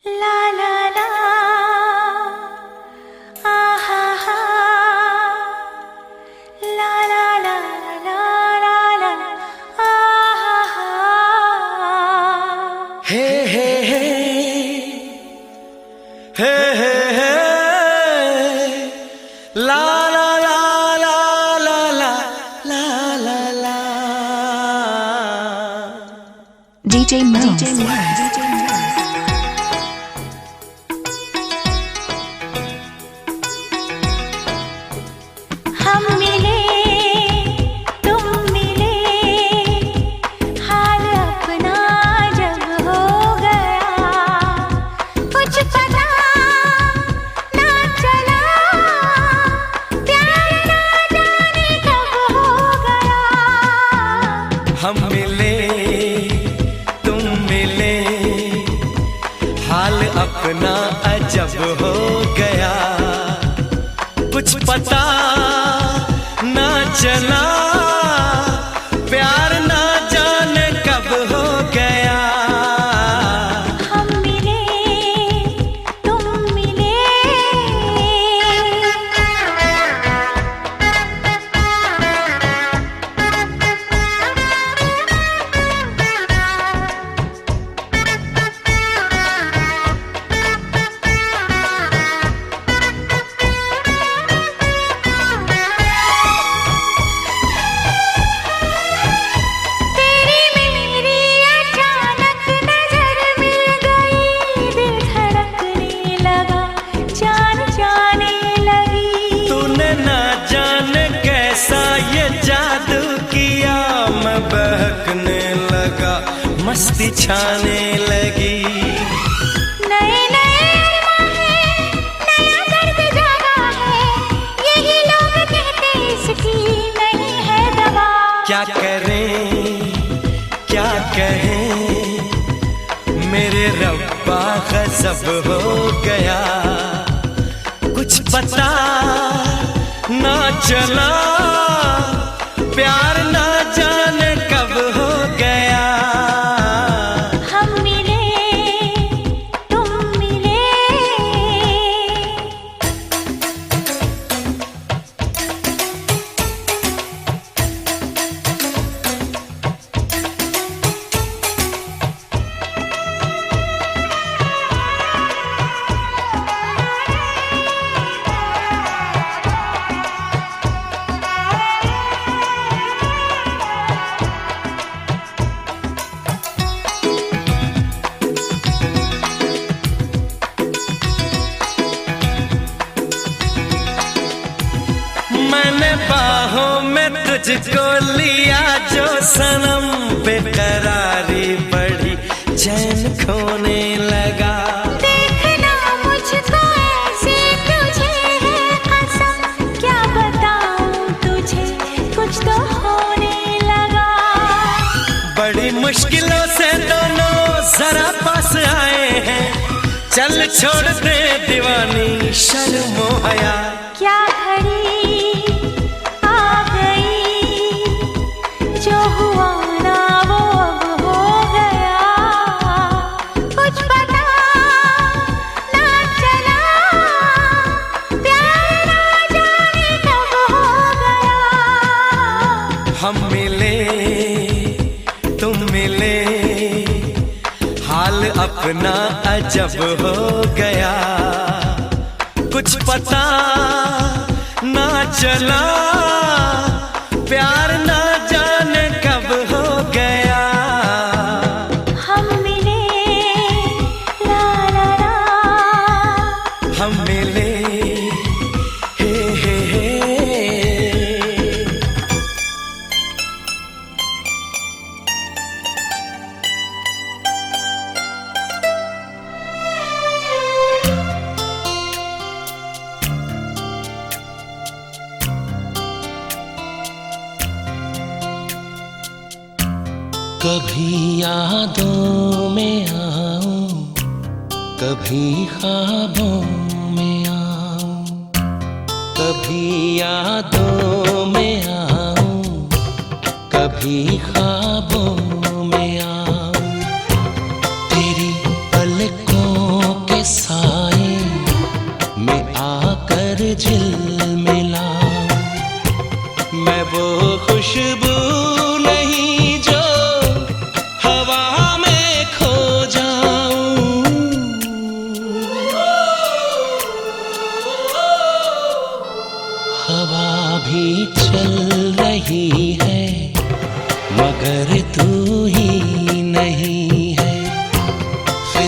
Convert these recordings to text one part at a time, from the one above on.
ला ला ला आहा हा ला ला ला ला ला ला आहा हा हे हे हे हे हे हे ला ला ला ला ला ला ला ला ला DJ Mo. हम मिले तुम मिले हाल अपना जब हो गया कुछ पता ना चला प्यार ना जाने कब हो गया। हम मिले तुम मिले हाल अपना अजब हो गया कुछ पता ना चला प्यार ना जाने कब हो गया। हम मिले तुम मिले बहकने लगा मस्ती छाने लगी नए नए अरमां हैं, नया दर्द जागा है यही लोग कहते इसकी नहीं है दवा। क्या करें क्या कहें मेरे रब्बा गज़ब हो गया कुछ पता ना चला प्यार ना जाने कब हो गया। हम मिले तुम मिले मैंने बाहों में तुझको लिया जो सनम बेकरारी बढ़ी चैन खोने लगा। देखना मुझको ऐसे तुझे है कसम क्या बताऊं तुझे कुछ तो होने लगा। बड़ी मुश्किलों से दोनों जरा पास आए हैं चल छोड़ दे दीवानी शर्मो हया। क्या घड़ी आ गई जो हुआ ना वो अब हो गया कुछ पता ना चला प्यार ना जाने कब हो गया। हम मिले तुम मिले हाल अपना अजब हो गया कुछ पता ना चला प्यार ना जाने कब हो गया। हम मिले ला ला ला हम मिले हे हे हे कभी यादों में आऊं कभी ख्वाबों में आऊं कभी यादों में आऊं कभी ख्वाबों में आऊं तेरी पलकों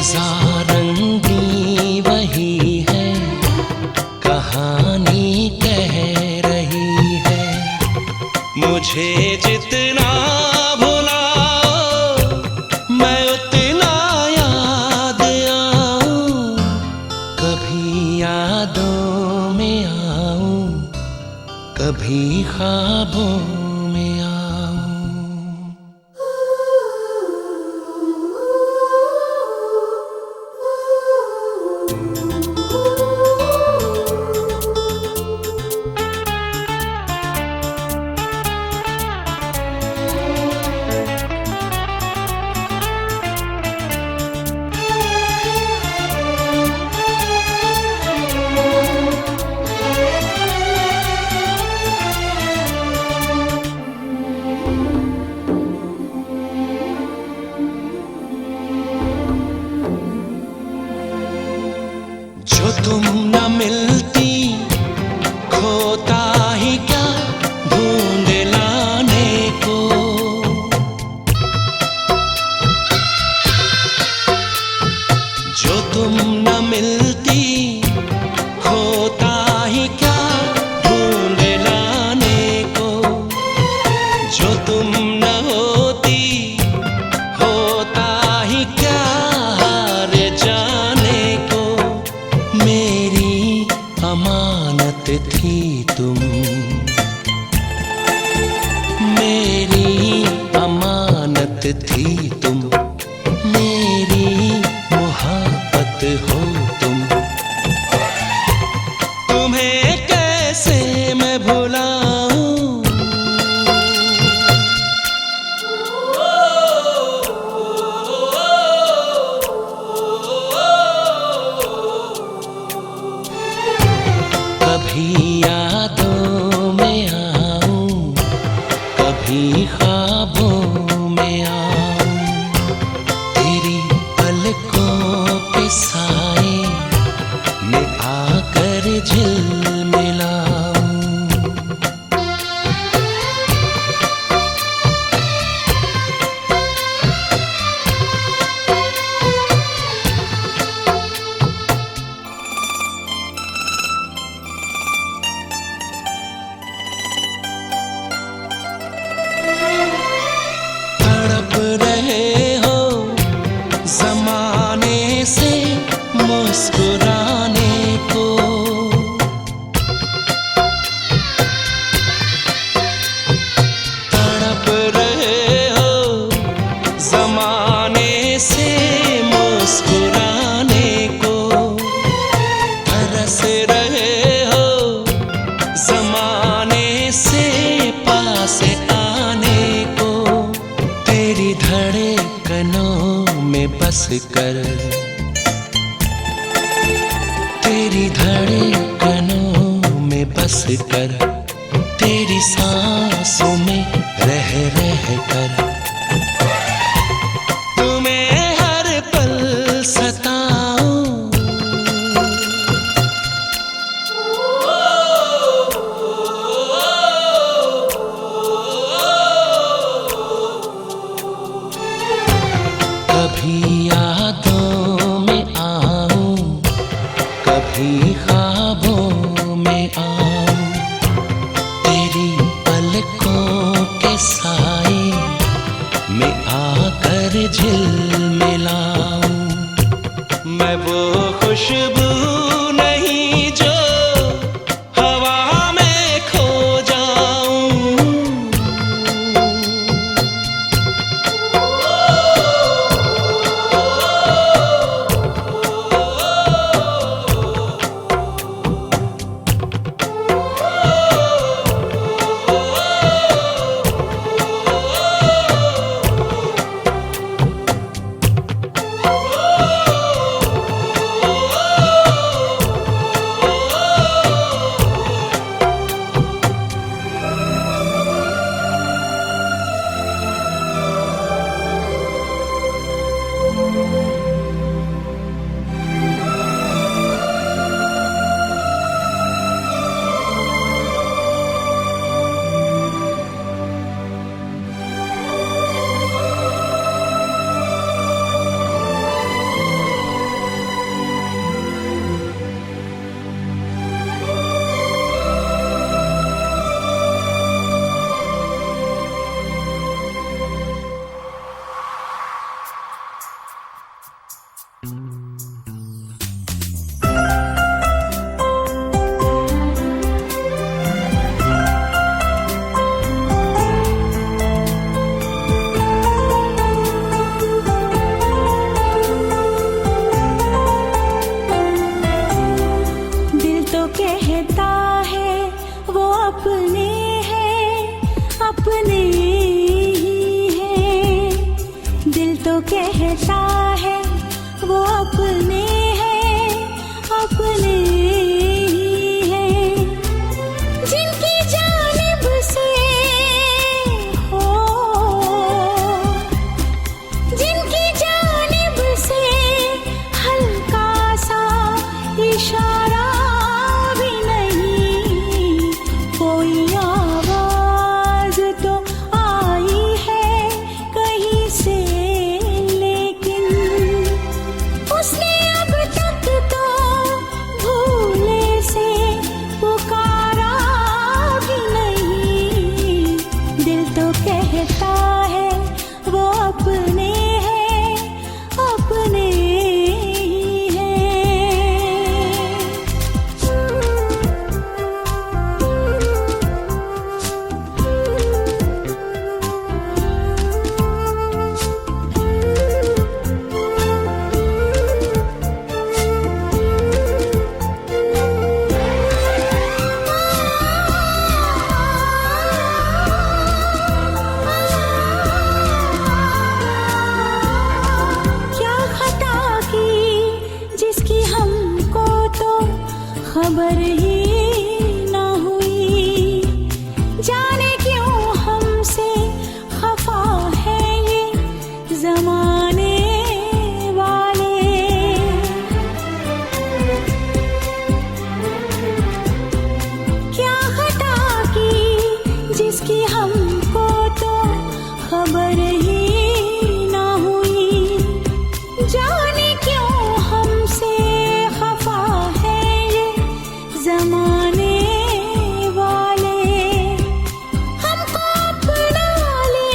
फिजारंगी वही है, कहानी कह रही है। मुझे जितना भुलाओ मैं उतना याद आऊं, कभी यादों में आऊं, कभी ख्वाबों में आऊं। जो तुम न मिलती खोता ही क्या ढूंढ लाने को। जो तुम न मिलती खोता ही क्या ढूंढ लाने को। जो तुम न होती होता ही क्या हार जाने को। मेरी अमानत थी तुम, मेरी अमानत थी तुम, मेरी मोहब्बत हो तुम। तुम्हें कैसे मैं भुलाऊं। कभी यादों में आऊं, कभी ख्वाबों में आऊं, तेरी पलकों के साए में आकर झिलमिलाऊं। तड़प रहे हो ज़माने से मुस्कुराने को। तड़प रहे हो ज़माने से मुस्कुराने को। तरस रहे हो ज़माने से पास आने को। तेरी धड़कनों में बस कर, तेरी धड़कनों में बस कर, तेरी सांसों में रह रह कर। तुम्हें हर पल सताऊं। कभी यादों में आऊं, कभी ख्वाबों में आऊं, तेरी पलकों के साए में आकर झिलमिलाऊं। मैं वो खुशबू नहीं जो हवा में खो जाऊं। दिल तो कहता है वो अपने हैं, अपने ही हैं। दिल तो कहता है वो अपने हैं, अपने ही हैं। जिनकी जानिब से हो, जिनकी जानिब से हल्का सा इशारा भी नहीं, कोई आवाज तो आई है कहीं से, लेकिन उसने अब तक तो भूले से पुकारा भी नहीं। दिल तो कहता है वो अपने हैं, अपने ही हैं। क्या खता की जिसकी हमको तो खबर ही ना हुई, जाने क्यों हमसे खफा है ये जमाने वाले। क्या खता की जिसकी हमको तो खबर ही ना हुई, जाने क्यों हमसे खफा है ये जमाने वाले। हमको अपना ले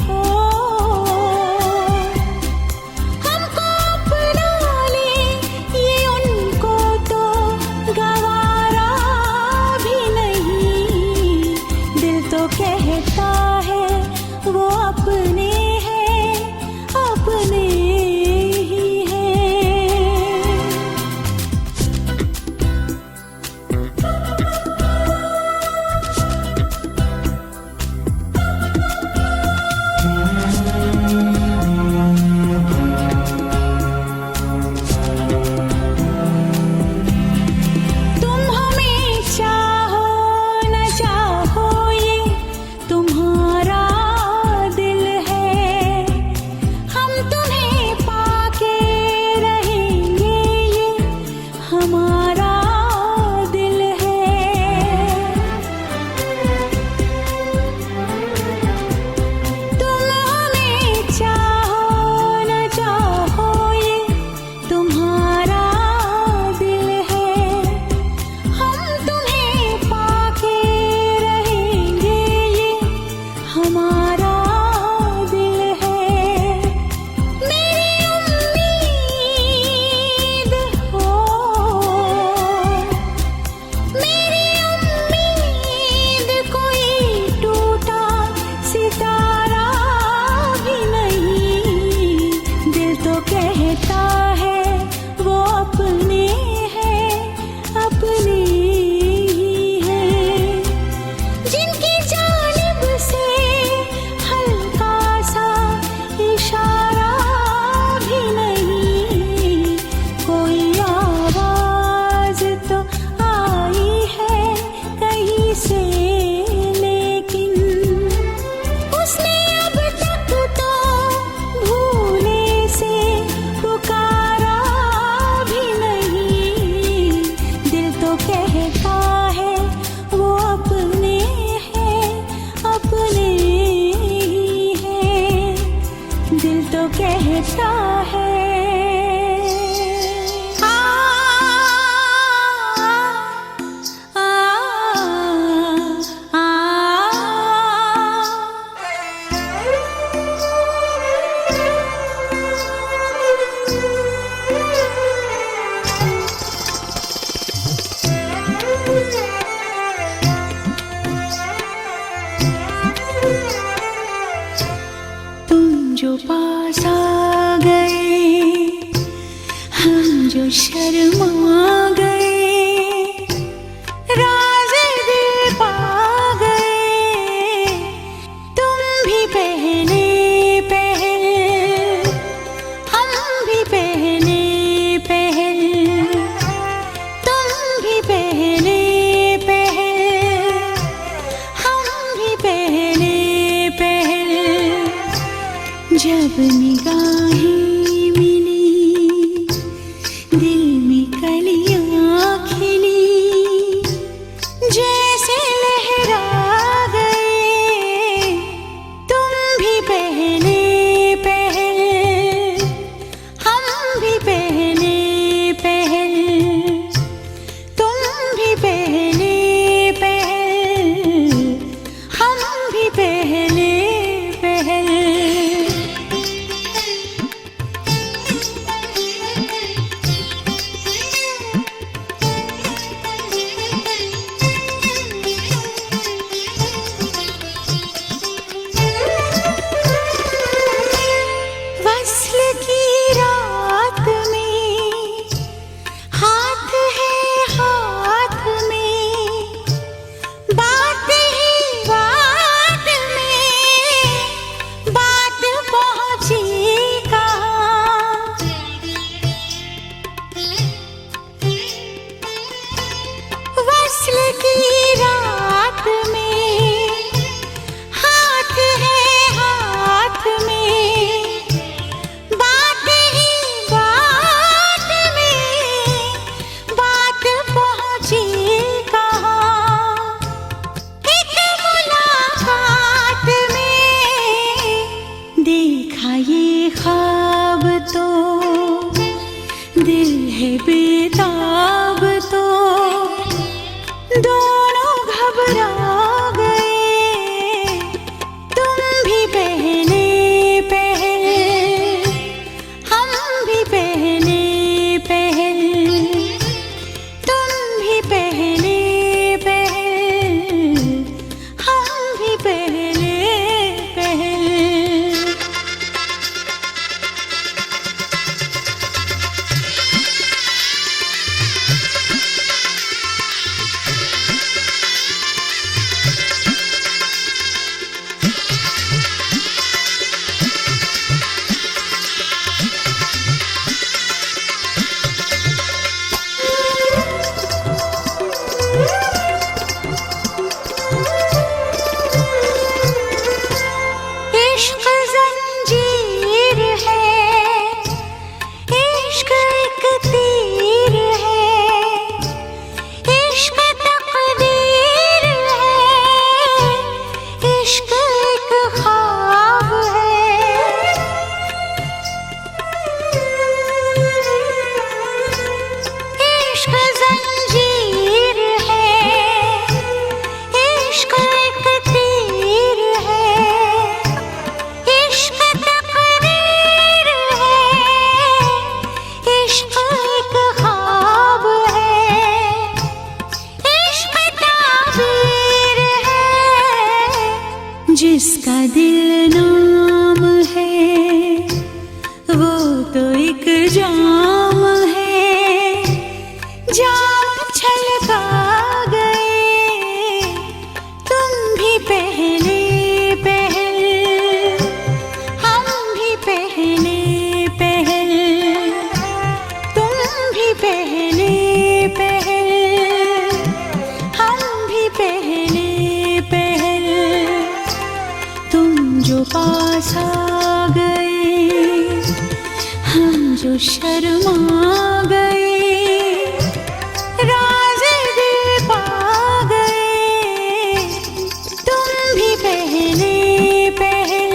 हो, हमको अपना ले, ये उनको तो गवारा भी नहीं। दिल तो कहता है वो अपने हैं, अपने ही हैं। तुम हमें चाहो न चाहो ये तुम्हारा दिल है, हम तुम्हें पाके रहेंगे ये हमारा दिल है। तुम हमें चाहो न चाहो ये तुम्हारा दिल है, हम तुम्हें पाके रहेंगे ये हमारा दिल है। मेरी उम्मीद हो, मेरी उम्मीद कोई टूटा सितारा भी नहीं। दिल तो कहता है वो अपने हैं, अपने ही हैं। जिनकी जानिब से हल्का सा इशारा भी नहीं, कोई आवाज तो आई है कहीं से, लेकिन उसने अब तक तो भूले से पुकारा भी नहीं। जो शर्मा गए, राज दिल पा गए। तुम भी पहले पहल, हम भी पहले पहल। तुम भी पहले पहल, हम भी पहले पहल। जब निगाहें दिल में कलियां खिली, जैसे लहरा गए। तुम भी पहले पहल, हम भी पहले पहल। तुम भी पहले पहल, हम भी पहले पहल। वस्ल की रात में हाथ है हाथ में, बात ही बात में बात पहुंची कहाँ। वस्ल की रात में हाथ है हाथ में, बात ही बात में बात पहुंची कहाँ। एक मुलाकात में देखा ये ख्वाब तो, दिल है बेताब तो। दोनों घबरा गए। तुम भी पहले पहल, हम भी पहले पहल। तुम भी पहले पहल, हम भी पहले पहल। इश्क जंजीर है, इश्क एक तीर है। इश्क तकदीर है, इश्क एक ख्वाब है। इश्क जंजीर है, इश्क एक तीर है। इश्क तकदीर है, इश्क एक ख्वाब है। इश्क ताबीर है, जिसका दिल नाम है वो तो एक जाम है। जाम छलका गए। तुम भी पहले पहल, हम भी पहले पहल। तुम भी पहले पहल, हम भी पहले पहल। तुम जो पास आ गए, हम जो शर्मा गए। राज दिल पा गए। तुम भी पहले पहल,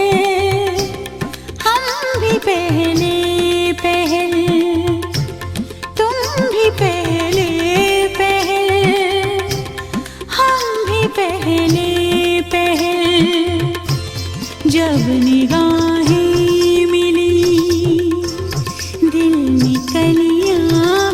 हम भी पहले पहल। तुम भी पहले पहल, हम भी पहले पहल। जब निगाहें मिली, दिल में कलियां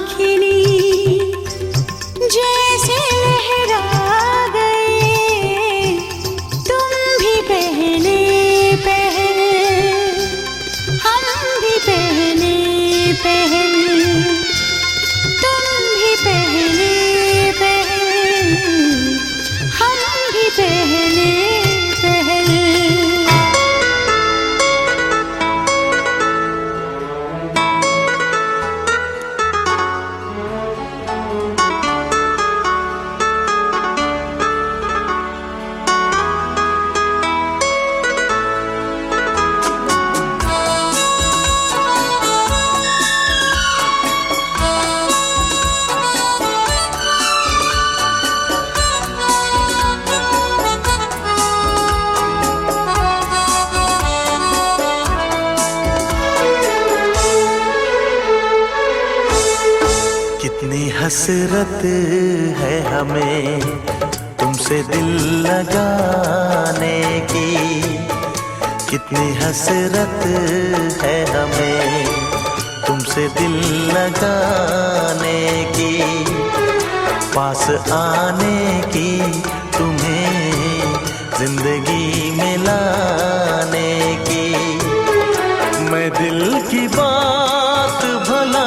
कितनी हसरत है हमें तुमसे दिल लगाने की, कितनी हसरत है हमें तुमसे दिल लगाने की, पास आने की, तुम्हें जिंदगी में लाने की। मैं दिल की बात भला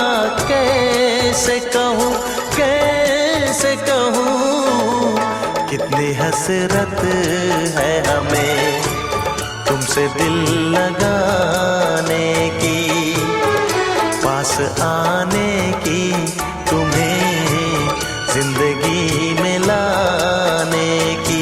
कैसे कहूँ, कैसे कहूँ, कितनी हसरत है हमें तुमसे दिल लगाने की, पास आने की, तुम्हें जिंदगी में लाने की।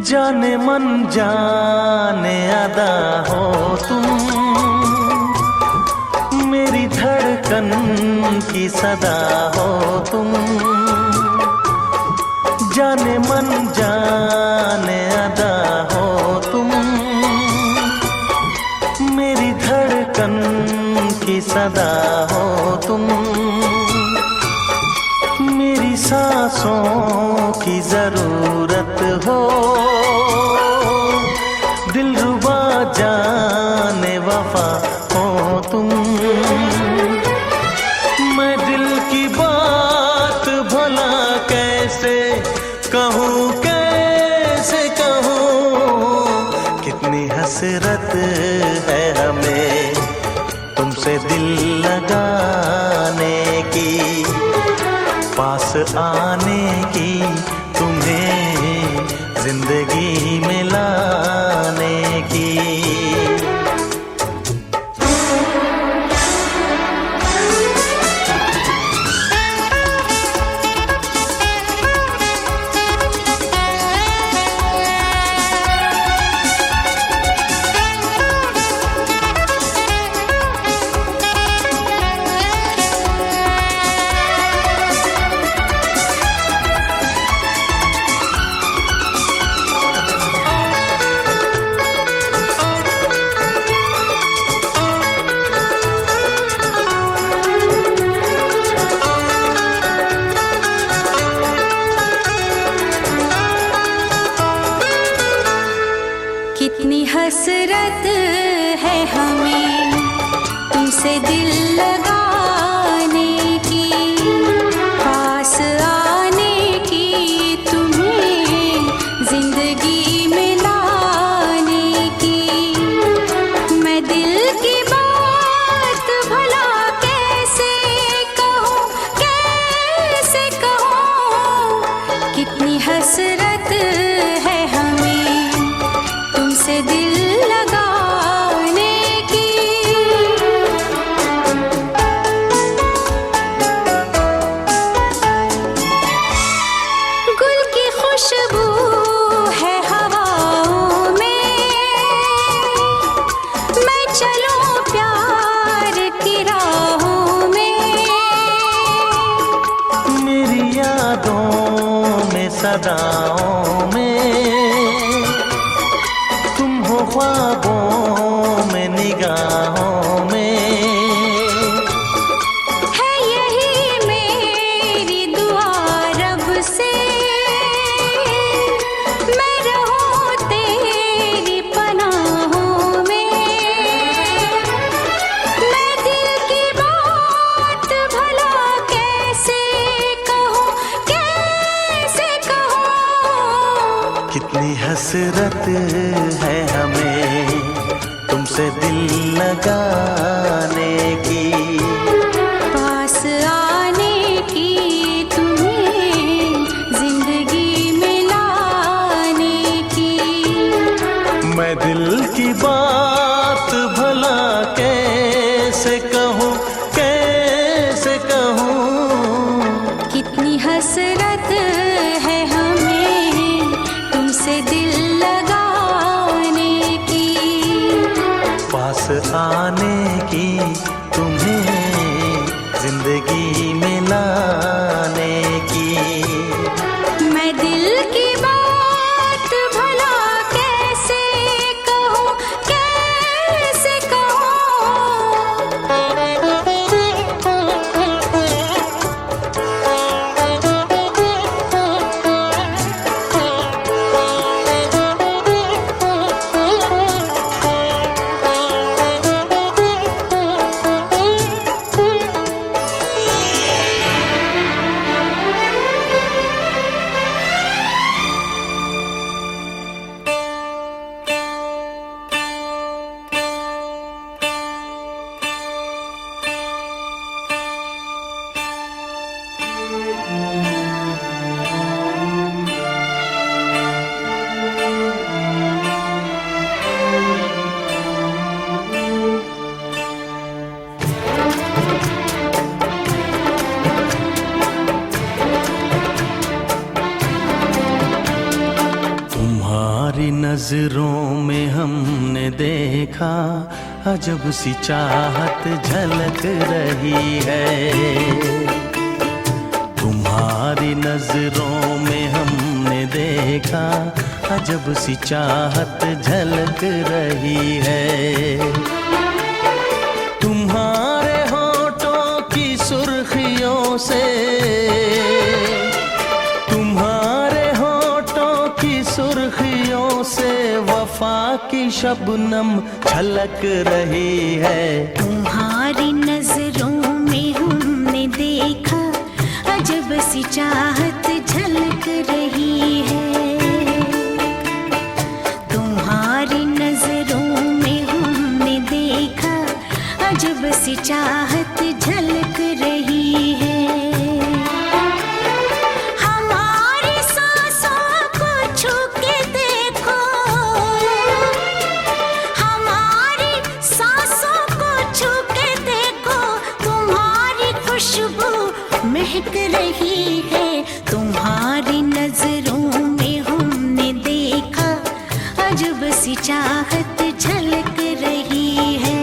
जाने मन जाने अदा हो तुम, मेरी धड़कन की सदा हो तुम। जाने मन जाने अदा हो तुम, मेरी धड़कन की सदा हो तुम। मेरी सांसों की जरूरत हो, दिलरुबा जाने वफा हो तुम। मैं दिल की बात भला कैसे कहूँ, कैसे कहूँ, कितनी हसरत है हमें तुमसे दिल लगाने की, पास आने की, तुम्हें जिंदगी में लाने की। कितनी हसरत है हमें तुमसे दिल लगाने की, पास आने की, तुम्हें जिंदगी में लाने की। मैं दिल की बात भला कैसे कहूँ, कैसे कहूँ, कितनी हसरत है हमें तुमसे दिल लगाने की। गुल की खुशबू है हवाओं में, मैं चलूं प्यार की राहों में। मेरी यादों में सदाओं में, तुम हो ख्वाबों में निगाहों में। है यही मेरी दुआ रब से, मैं रहूं तेरी पनाहों में। मैं दिल की बात भला कैसे कहूँ, कैसे कहूँ, कितनी हसरत है हमें तुमसे दिल लगाने की, पास आने की, तुम्हें जिंदगी में लाने की। मैं दिल की बात भला कैसे कहूँ कैसे कहूँ। कितनी हसरत है हमें तुमसे दिल लगाने की, पास आने की, तुम्हें जिंदगी में लाने की। मैं दिल की बात भला कैसे कहूँ कैसे कहूँ। तुम्हारी नजरों में हमने देखा अजब सी चाहत झलक रही है। तुम्हारी नजरों में हमने देखा अजब सी चाहत झलक रही है। तुम्हारे होठों की सुर्खियों से, तुम्हारे होठों की सुर्खियों से वफा की शबनम छलक रही है। तुम्हारी नजरों में हमने देखा अजब सी चाहत झलक रही है। तुम्हारी नजरों में हमने देखा अजब सी चाहत झलक रही है। हमारी सांसों को छू के देखो, हमारी सांसों को छू के देखो, तुम्हारी खुशबू महक रही है। तुम्हारी नजरों में हमने देखा अजब सी चाहत झलक रही है।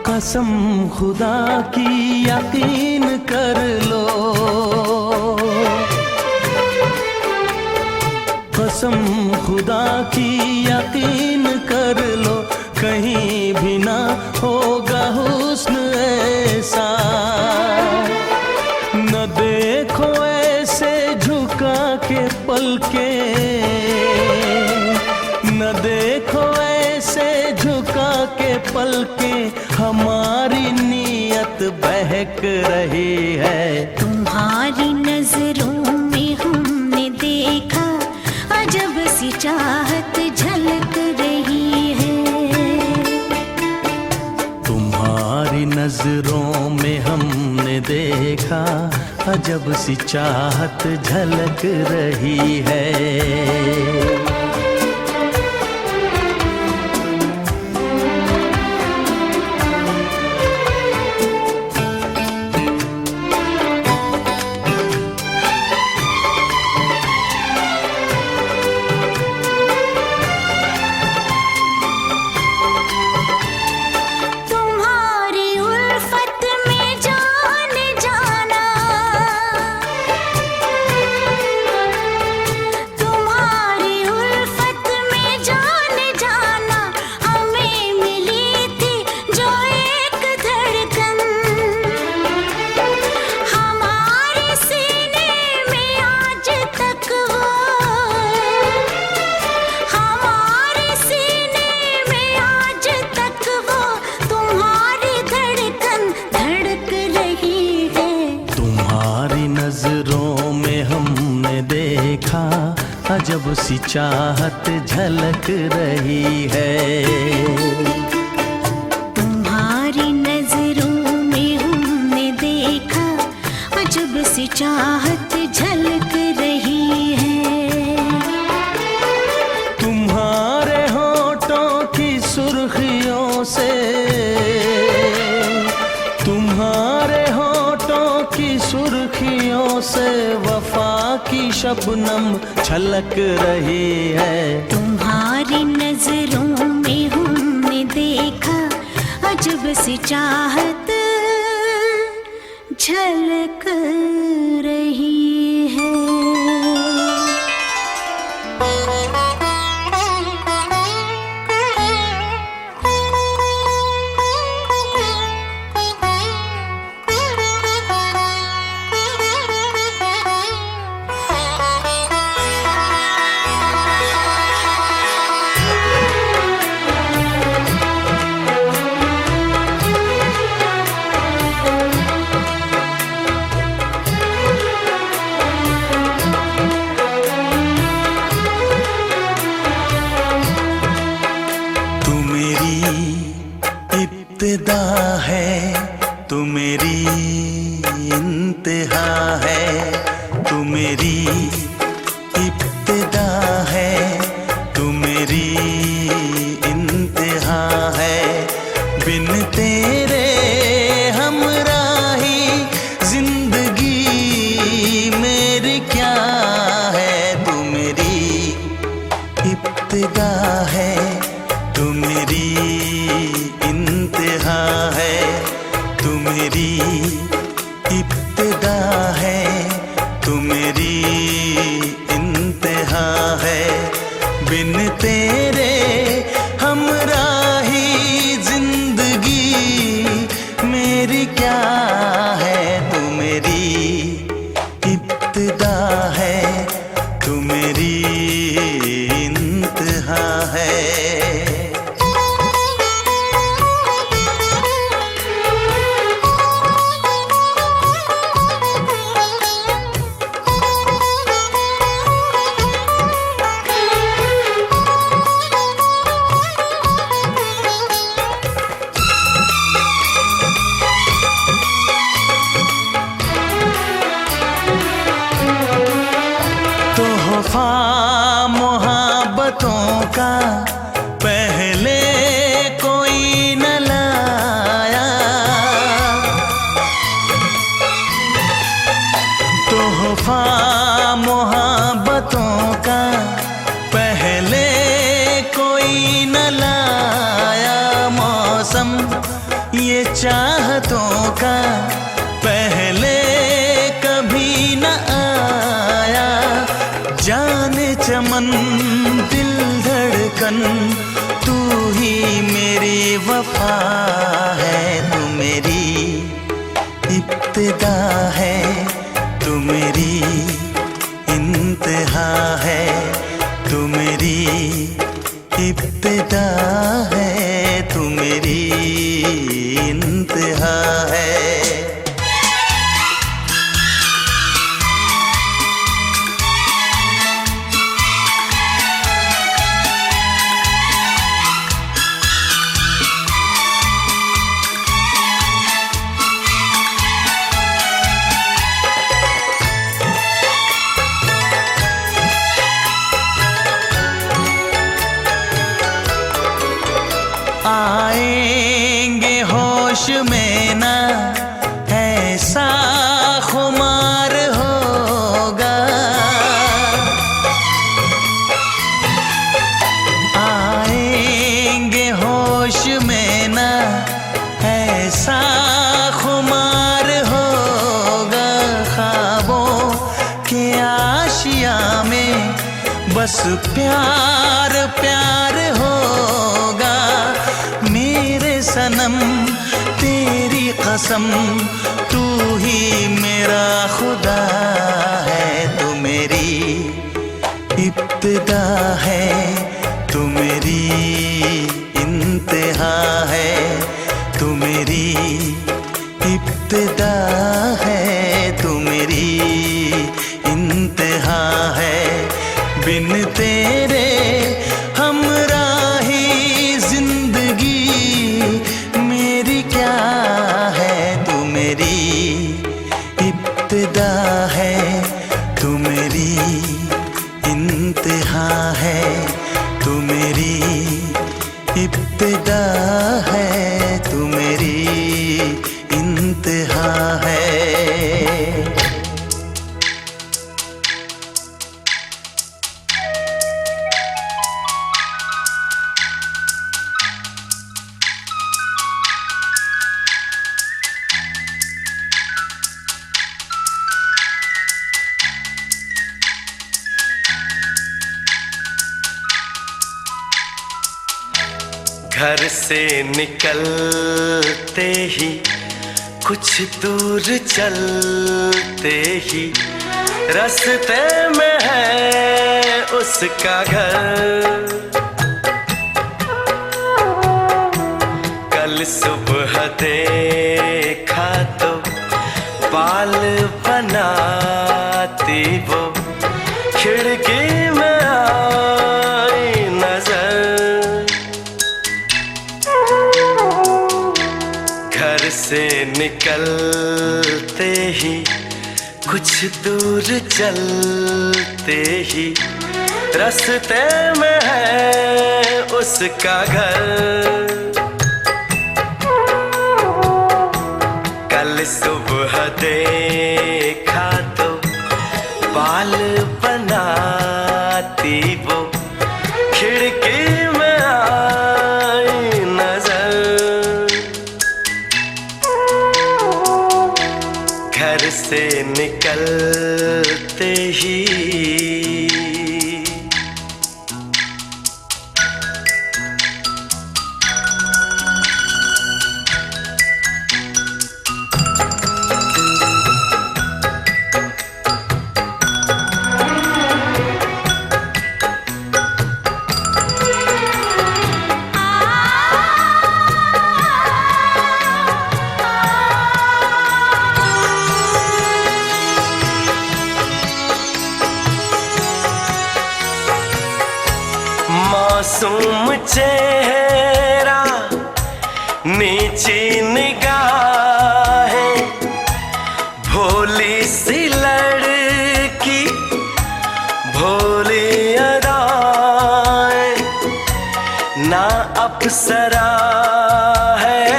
कसम खुदा की यकीन कर लो, कसम खुदा की यकीन कर लो, कहीं भी ना होगा हुस्न ऐसा। न देखो ऐसे झुका के पलके, न देखो ऐसे झुका के पलके, हमारी नीयत बहक रही है। तुम्हारी नजरों में हमने देखा अजब सी चाहत झलक रही है। तुम्हारी नजरों में हमने देखा अजब सी चाहत झलक रही है। तुम्हारी अजब सी चाहत झलक रही है। तुम्हारी नजरों में हमने देखा अजब सी चाहत झलक रही है। तुम्हारे होठों की सुर्खियों से, तुम्हारे होठों की सुर्खियों से वफा की शबनम छलक रही है। तुम्हारी नजरों में हमने देखा अजब सी चाहत झलक रही है। इब्तिदा है तू मेरी इंतहा है, तू मेरी इब्तिदा है, तू मेरी इंतहा है। बिन तेरे हमराही जिंदगी मेरी क्या है। तू मेरी इब्तिदा है, तू मेरी इंतहा है, तू मेरी इब्तिदा है, तू मेरी इंतहा है। बिन तेरे हमराही जिंदगी मेरी क्या है। तू मेरी इब्तिदा है, तू मेरी इंतहा है। तोहफा मोहब्बतों का पहले कोई न लाया। तोहफा मोहब्बतों का पहले कोई न लाया। मौसम ये चाहतों का पहले कभी न आया। जाने चमन दिल धड़कन तू ही मेरी वफा है। तू मेरी इब्तिदा है, तू मेरी इंतहा है, तू मेरी इब्तिदा है, तू मेरी इंतहा है। आएंगे होश में ना ऐसा खुमार होगा। आएंगे होश में ना ऐसा खुमार होगा। ख्वाबों के आशिया में बस प्यार प्यार होगा। मेरे सनम तेरी कसम तू ही मेरा खुदा है। तू मेरी इब्तिदा है, तू मेरी इंतहा है, तू मेरी इब्तिदा है, तू मेरी इंतहा है। बिन इंतहा है। घर से निकलते ही कुछ दूर चलते ही रास्ते में है उसका घर। कल सुबह देखा तो बाल बनाती वो खिड़की में आई नजर। घर से निकलते ही कुछ दूर चलते ही रास्ते में है उसका घर। कल सुबह देखा तो बाल बनाती वो खिड़की में आई नजर। घर से निकलते ही मासूम चेहरा नीची निगाहें भोली सी लड़की भोली अदाएं। ना अप्सरा है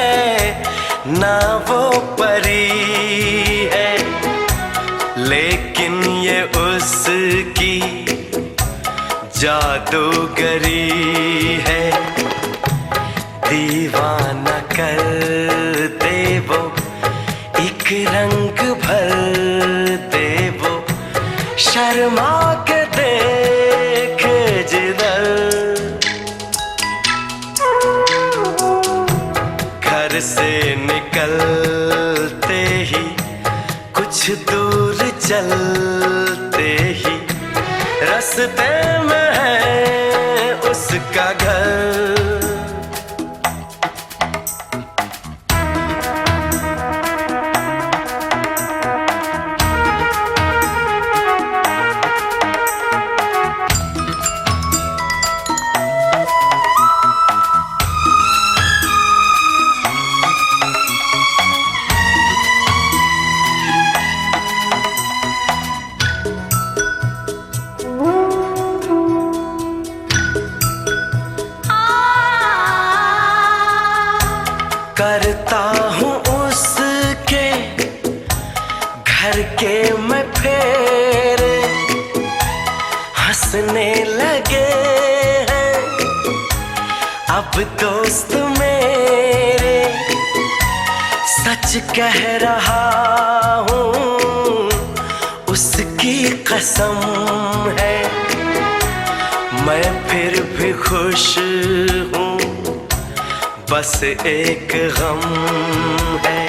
ना वो परी है लेकिन ये उसकी जादूगरी है। दीवाना कर दे वो एक रंग भर दे वो शर्मा के देख जिधर। घर से निकलते ही कुछ दूर चलते ही रास्ते में है उसका घर। करता हूँ उसके घर के मैं फेरे हंसने लगे हैं अब दोस्त मेरे। सच कह रहा हूँ उसकी कसम है मैं फिर भी खुश हूँ। बस एक गम है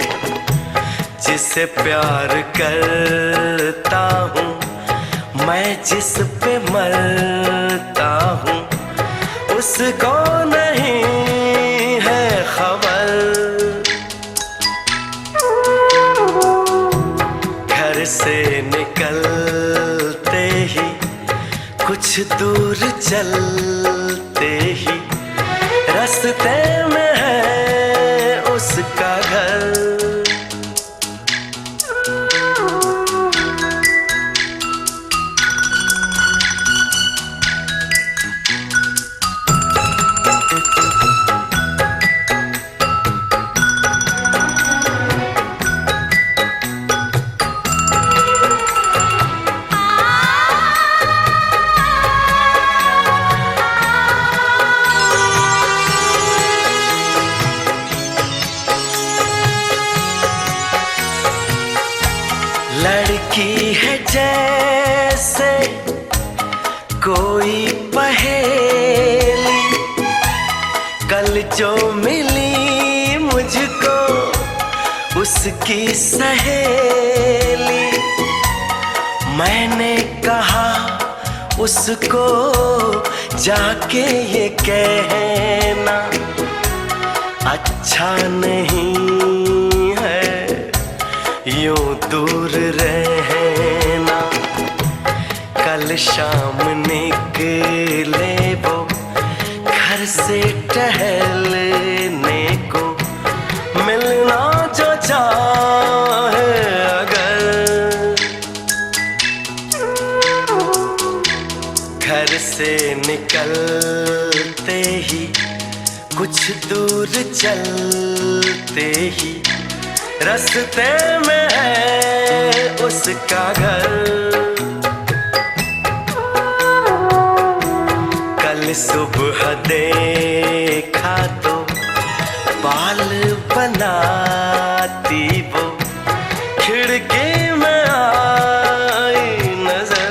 जिसे प्यार करता हूँ मैं जिस पे मरता हूँ उसको नहीं है खबर। घर से निकलते ही कुछ दूर चलते ही रास्ते में है उसका घर। की है जैसे कोई पहेली, कल जो मिली मुझको उसकी सहेली। मैंने कहा उसको जाके ये कहना अच्छा नहीं है यूं दूर रहना। कल शाम निकले वो घर से टहलने को, मिलना जो चाहे अगर घर से निकलते ही कुछ दूर चलते ही रास्ते में है उसका घर। कल सुबह देखा तो बाल बनाती वो खिड़की में आई नजर।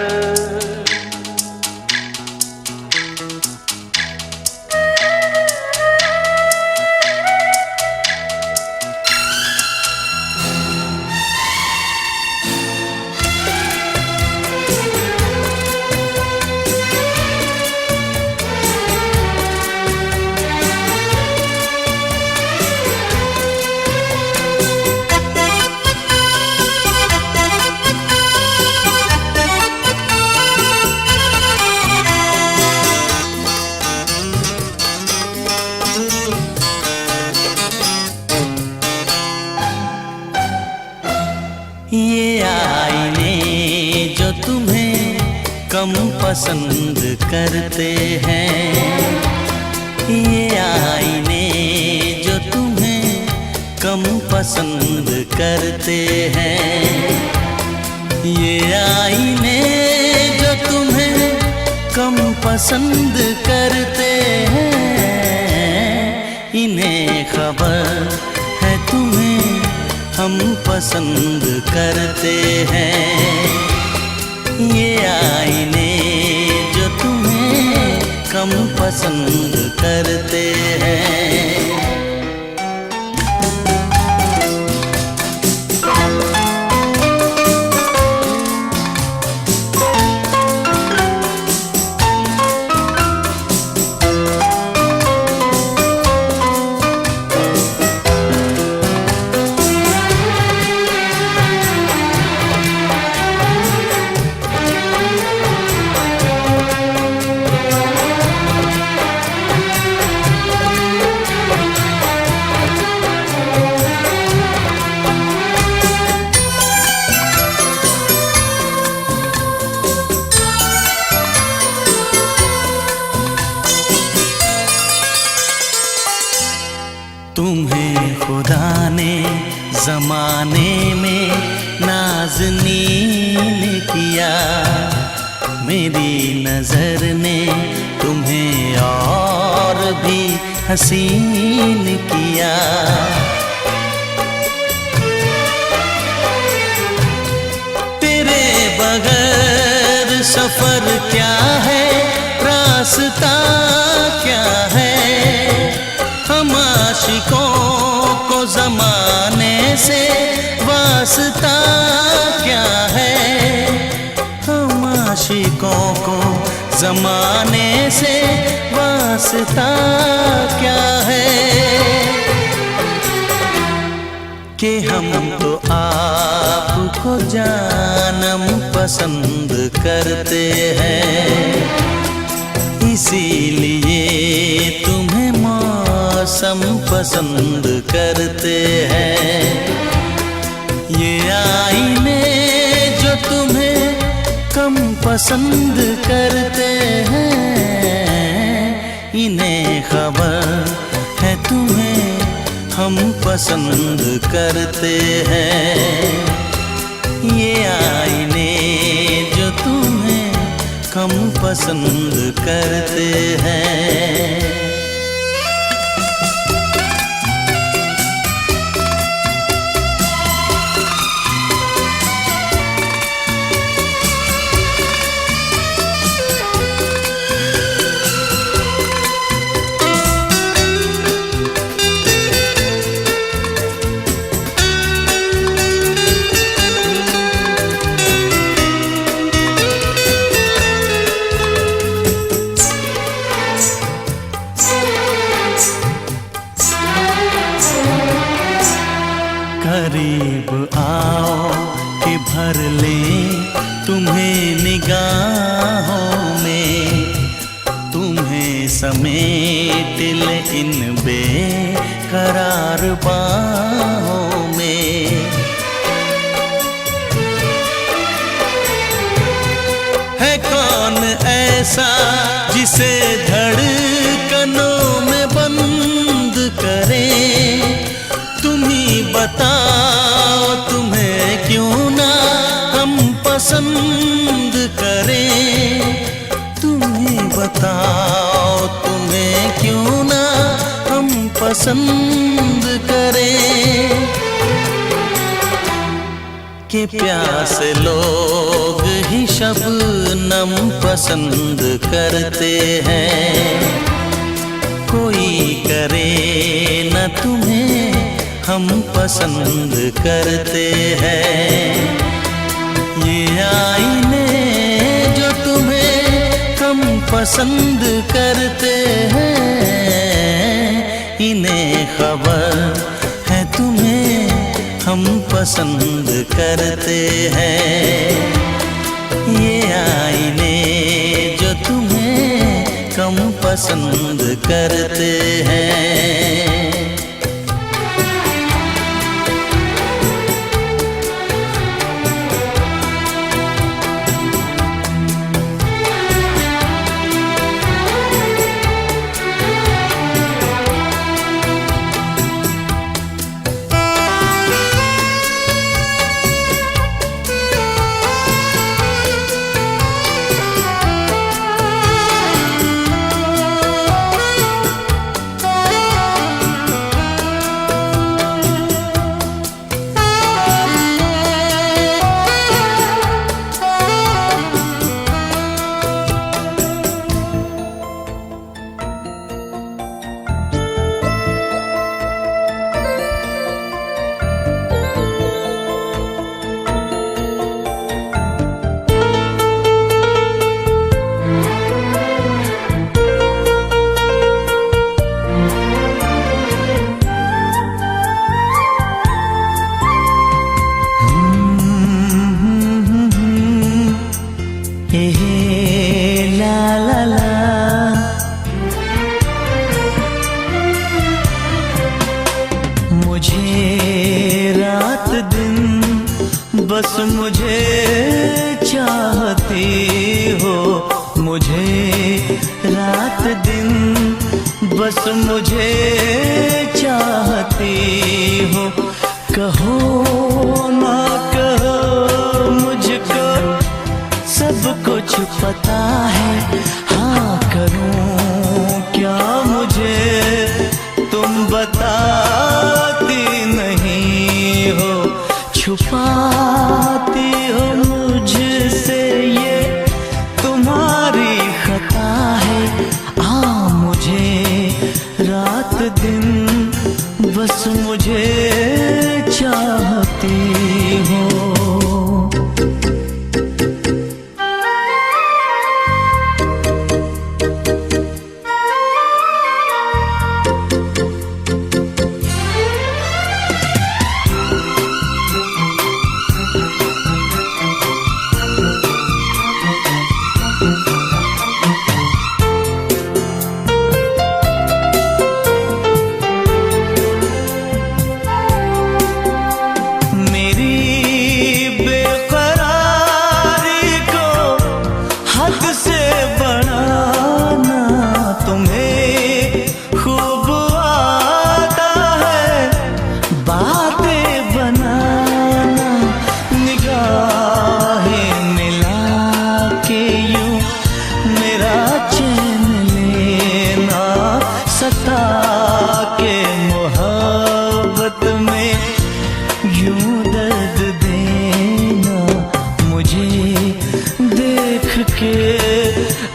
ये आईने जो तुम्हें कम पसंद करते हैं, ये आईने जो तुम्हें कम पसंद करते हैं, ये आईने जो तुम्हें कम पसंद करते हैं, इन्हें खबर है तुम्हें हम पसंद करते हैं। ये आईने जो तुम्हें कम पसंद करते हैं। तुम्हें खुदा ने जमाने में नाज़नीन किया, मेरी नजर ने तुम्हें और भी हसीन किया। तेरे बगैर सफर क्या है, रास्ता क्या है, हम आशिकों को जमाने से वास्ता क्या है, हम आशिकों को जमाने से वास्ता क्या है। कि हम तो आपको जानम पसंद करते हैं, इसीलिए तुम्हें मौसम पसंद करते हैं। ये आईने जो तुम्हें कम पसंद करते हैं, इन्हें खबर है तुम्हें हम पसंद करते हैं। ये आईने जो तुम्हें कम पसंद करते हैं। कि भर ले तुम्हें निगाहों में, तुम्हें समेट ले इन बेकरार बाहों में। है कौन ऐसा जिसे धड़कनों में बंद करें, तुम ही बताओ तुम्हें क्यों ना हम पसंद करें, तुम ही बताओ तुम्हें क्यों ना हम पसंद करें। कि प्यासे लोग ही शबनम पसंद करते हैं, कोई करे न तुम्हें हम पसंद करते हैं। ये आईने जो तुम्हें हम पसंद करते हैं, इन्हें खबर है तुम्हें हम पसंद करते हैं। ये आईने जो तुम्हें कम पसंद करते हैं। बस मुझे चाहती हो, मुझे रात दिन बस मुझे चाहती हो। कहो ना कहो मुझको सब कुछ पता है, हाँ करूं क्या मुझे तुम बताती नहीं हो। छुपाती हो मुझसे ये तुम्हारी खता है, मुझे रात दिन बस मुझे चाहती हो।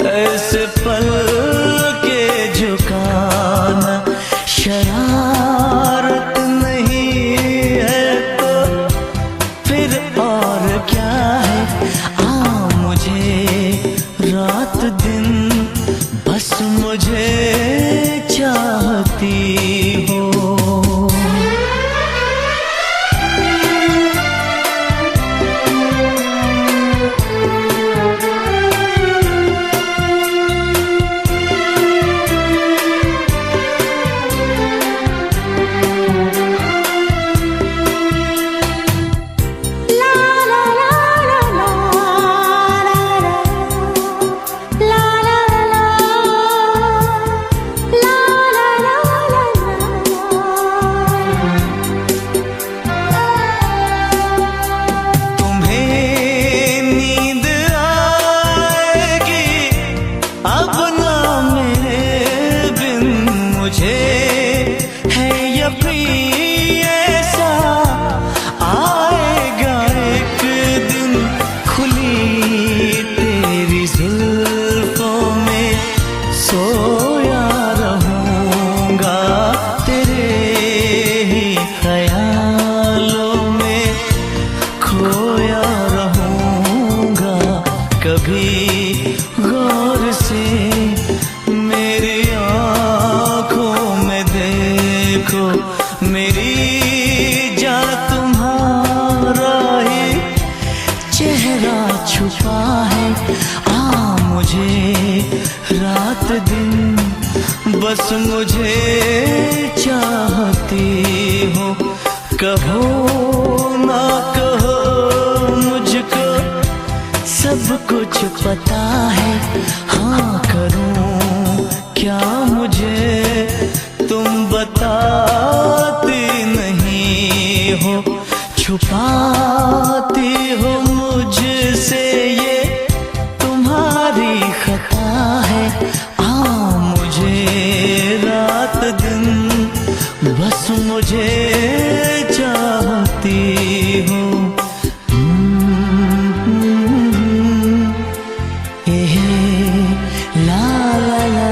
ऐसे पल के झुकाना शरारत नहीं है तो फिर और क्या है। मुझे रात दिन बस मुझे चाहती हो। कभी गौर से मेरी आँखों में देखो, मेरी जान तुम्हारा ही चेहरा छुपा है। मुझे रात दिन बस मुझे चाहती हो, कहो ना कहो मुझको सब कुछ पता है। हाँ करूं क्या मुझे तुम बताती नहीं हो, छुपाती हो मुझसे ये तुम्हारी खता है। मुझे रात दिन बस मुझे चाहती हो। ला ला ला।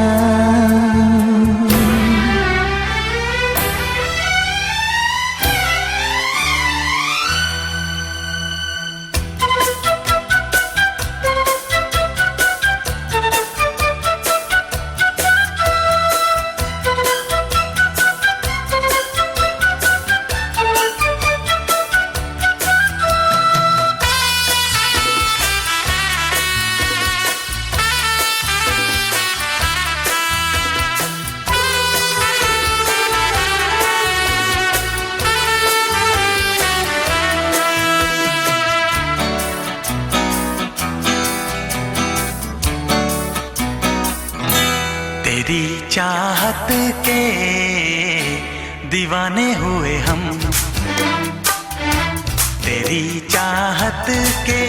तेरी चाहत के दीवाने हुए हम, तेरी चाहत के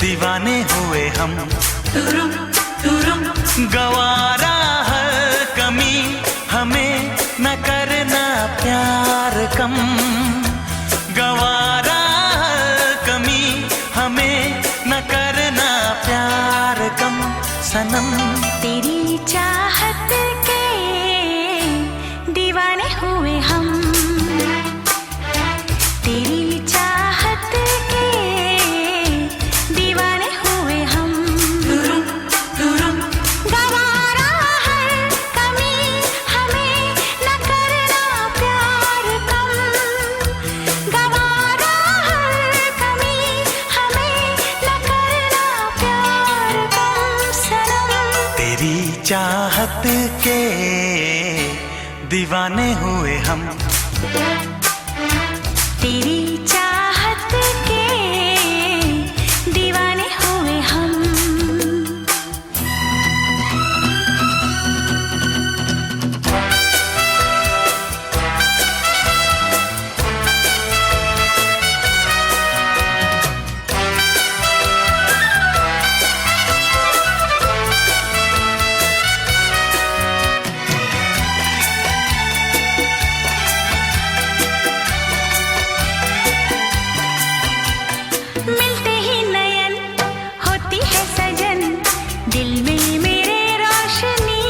दीवाने हुए हम। गवारा हर कमी हमें न करना प्यार कम, गवारा हर कमी हमें न करना प्यार कम। सनम तेरी चाहत के दीवाने हुए हम, तेरी चाहत के दीवाने हुए हम। गवारा हर कमी हमें न करना प्यार कम, गवारा हर कमी हमें न करना प्यार कम। सनम तेरी चाहत के दीवाने हुए हम, तेरी चाहत के दीवाने हुए हम। मिलते ही नयन होती है सजन, दिल में मेरे रोशनी।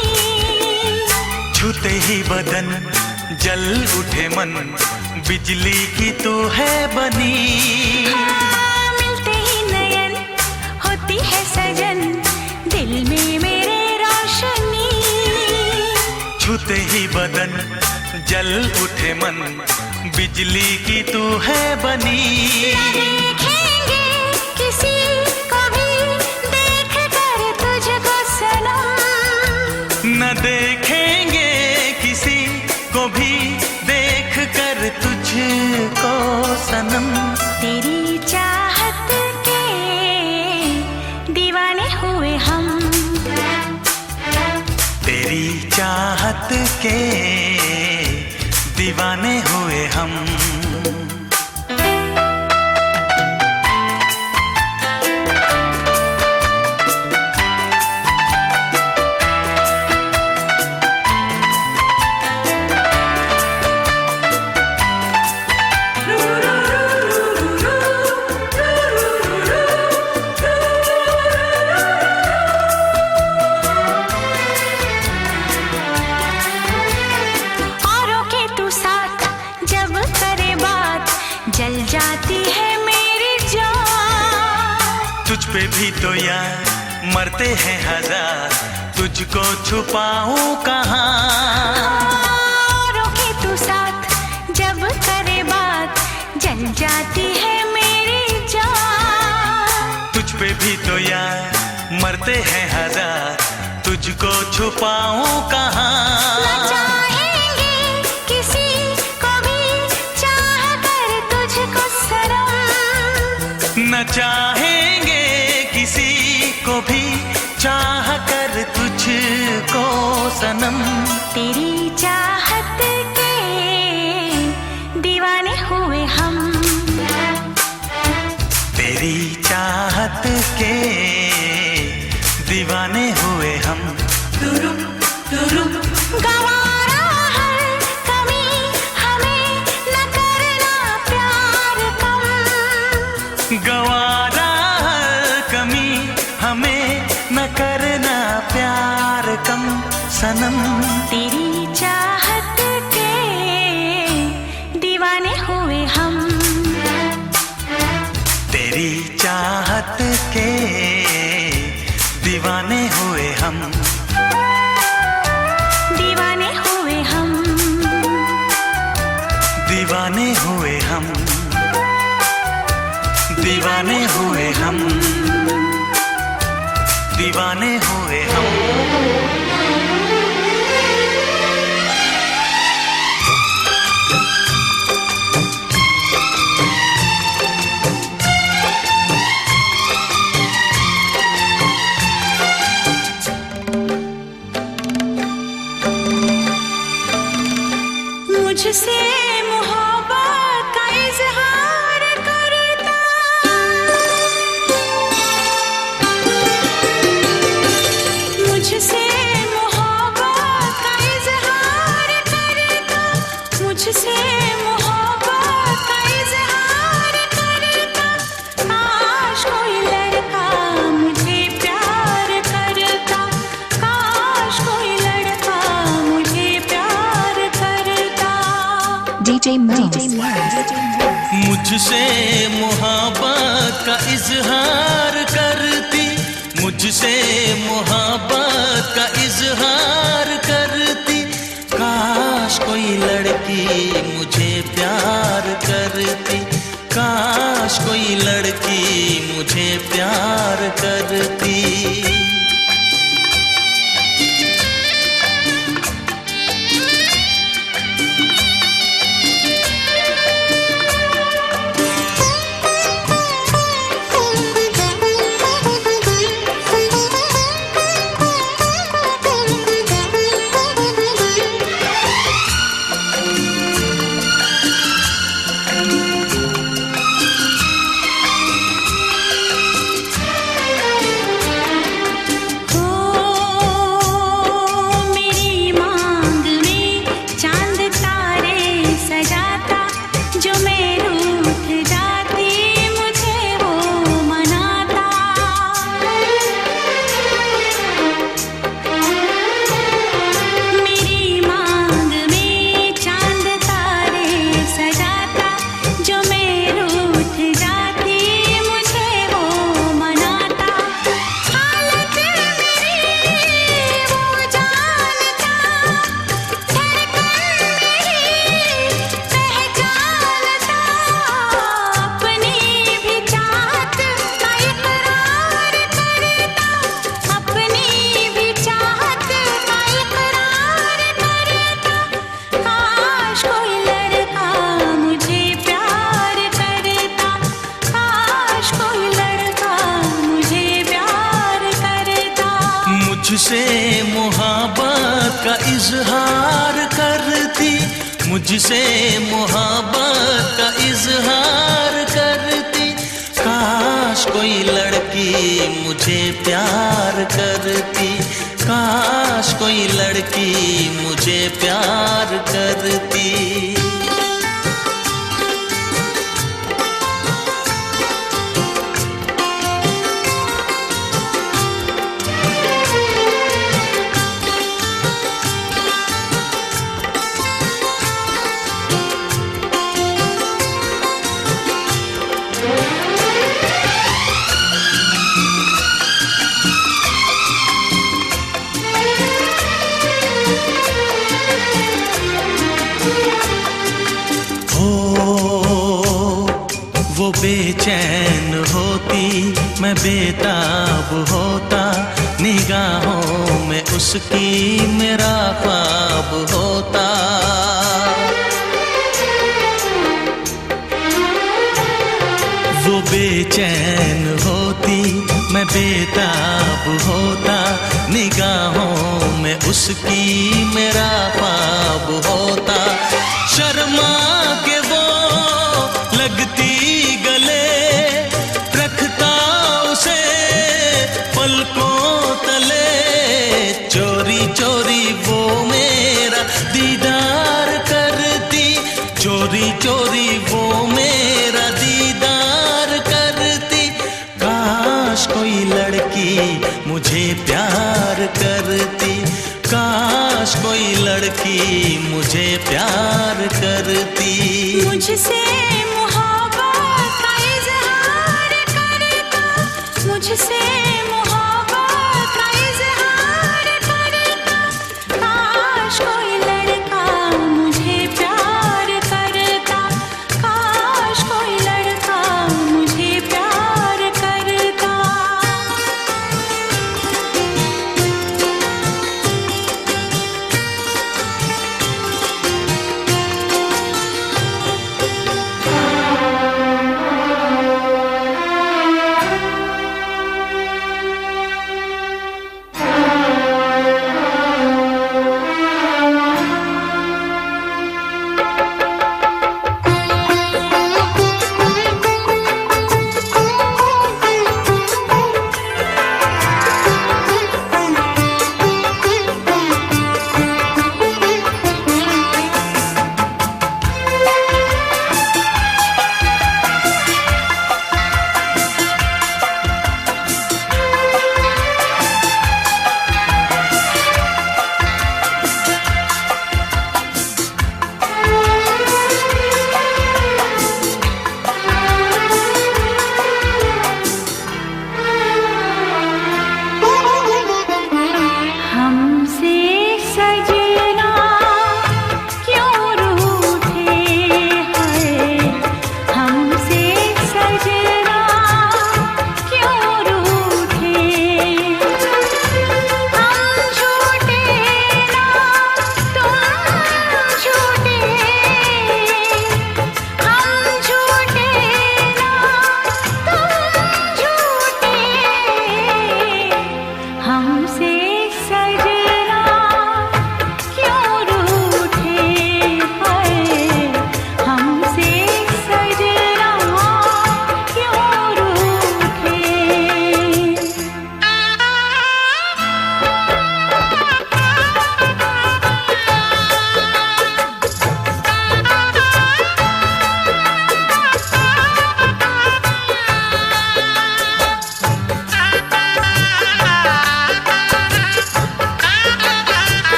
छूते ही बदन जल उठे मन, बिजली की तू है बनी। मिलते ही नयन होती है सजन, दिल में मेरे रोशनी। छूते ही बदन जल उठे मन, बिजली की तू है बनी। देखेंगे किसी को भी देख कर तुझको सनम, न देखेंगे किसी को भी देख कर तुझको सनम। तेरी चाहत के दीवाने हुए हम, तेरी चाहत के दीवाने हुए हम। तुझ पे भी तो यार मरते हैं हजार, तुझको छुपाऊं कहाँ। रोके तू साथ जब करे बात, जल जाती है मेरी जान। तुझ पे भी तो यार मरते हैं हजार, तुझको छुपाऊं कहाँ। न चाहेंगे किसी को भी चाह कर तुझको सनम, न चाहेंगे किसी को भी चाह कर तुझको सनम। तेरी चाहत के दीवाने हुए हम, तेरी चाहत के दीवाने हुए हम। गवारा हर कमी हमें न करना प्यार कम, गवारा हर कमी हमें न करना प्यार कम सनम। तेरी चाहत के दीवाने हुए हम, तेरी चाहत के दीवाने हुए हम। दीवाने हुए हम, दीवाने हुए हम, दीवाने हुए हम, दीवाने हुए हम। मुझसे मोहब्बत का इजहार करता, मुझसे मोहब्बत का इजहार करता, मुझसे मोहब्बत का इजहार करता। काश कोई लड़का मुझे प्यार करता, काश कोई लड़का मुझे प्यार करता। DJ Mo. मुझसे मोहब्बत का इजहार करती, मुझसे मोहब्बत का इजहार करती। काश कोई लड़की मुझे प्यार करती, काश कोई लड़की मुझे प्यार करती। मेरी मांग में चांद तारे सजाता, जो मैं रूठ जाती मुझे वो मनाता। मेरी मांग में चांद तारे सजाता, जो मैं रूठ जाती मुझे वो मनाता। हालत मेरी वो जानता, धड़कन मेरी पहचानता। अपनी भी चाहत का इकरार करता, अपनी भी चाहत का इकरार करता। काश कोई लड़का मुझे प्यार करता, काश कोई लड़का मुझे प्यार करता। मुझसे मोहब्बत का इजहार करती, मुझसे मोहब्बत का इजहार करती। काश कोई लड़की मुझे प्यार करती, काश कोई लड़की मुझे प्यार करती। वो बेचैन होती मैं बेताब होता, निगाहों में उसकी मेरा ख्वाब होता। वो बेचैन होती मैं बेताब होता, निगाहों में उसकी मेरा ख्वाब होता। शर्मा के वो लगती गले, रखता उसे पलकों तले, चोरी चोरी वो मेरा दीदार करती, चोरी चोरी वो मेरा दीदार करती। काश कोई लड़की मुझे प्यार करती, काश कोई लड़की